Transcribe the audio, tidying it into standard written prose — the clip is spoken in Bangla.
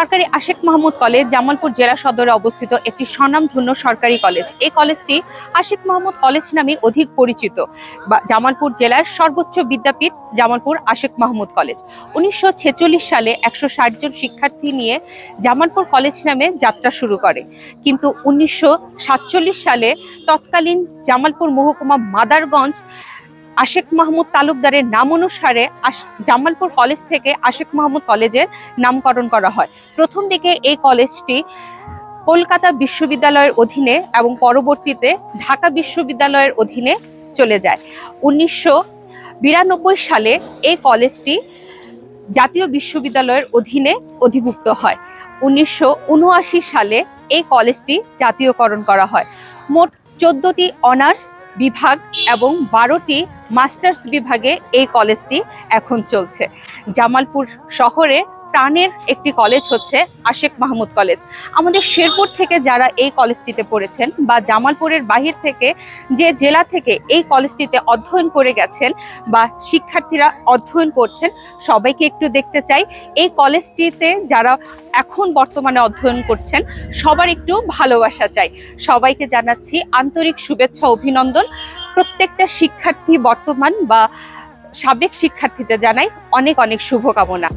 সরকারি আশেক মাহমুদ কলেজ জামালপুর জেলা সদরে অবস্থিত একটি স্বনামধন্য সরকারি কলেজ। এই কলেজটি আশেক মাহমুদ কলেজ নামে অধিক পরিচিত। জামালপুর জেলার সর্বোচ্চ বিদ্যাপীঠ জামালপুর আশেক মাহমুদ কলেজ। 1946 সালে 160 জন শিক্ষার্থী নিয়ে জামালপুর কলেজ নামে যাত্রা শুরু করে, কিন্তু 1947 সালে তৎকালীন জামালপুর মহকুমা মাদারগঞ্জ আশেক মাহমুদ তালুকদারের নাম অনুসারে জামালপুর কলেজ থেকে আশেক মাহমুদ কলেজের নামকরণ করা হয়। প্রথম দিকে এই কলেজটি কলকাতা বিশ্ববিদ্যালয়ের অধীনে এবং পরবর্তীতে ঢাকা বিশ্ববিদ্যালয়ের অধীনে চলে যায়। 1992 সালে এই কলেজটি জাতীয় বিশ্ববিদ্যালয়ের অধীনে অধিভুক্ত হয়। 1979 সালে এই কলেজটি জাতীয়করণ করা হয়। মোট 14টি অনার্স বিভাগ এবং 12টি মাস্টার্স বিভাগে এই কলেজটি এখন চলছে। জামালপুর শহরে প্রাণের একটি কলেজ হচ্ছে আশেক মাহমুদ কলেজ। আমাদের শেরপুর থেকে যারা এই কলেজটিতে পড়েছেন বা জামালপুরের বাহির থেকে যে জেলা থেকে এই কলেজটিতে অধ্যয়ন করে গেছেন বা শিক্ষার্থীরা অধ্যয়ন করছেন, সবাইকে একটু দেখতে চাই। এই কলেজটিতে যারা এখন বর্তমানে অধ্যয়ন করছেন সবার একটু ভালোবাসা চাই। সবাইকে জানাচ্ছি আন্তরিক শুভেচ্ছা, অভিনন্দন। প্রত্যেকটা শিক্ষার্থী বর্তমান বা সাবেক শিক্ষার্থীদের জানাই অনেক অনেক শুভকামনা।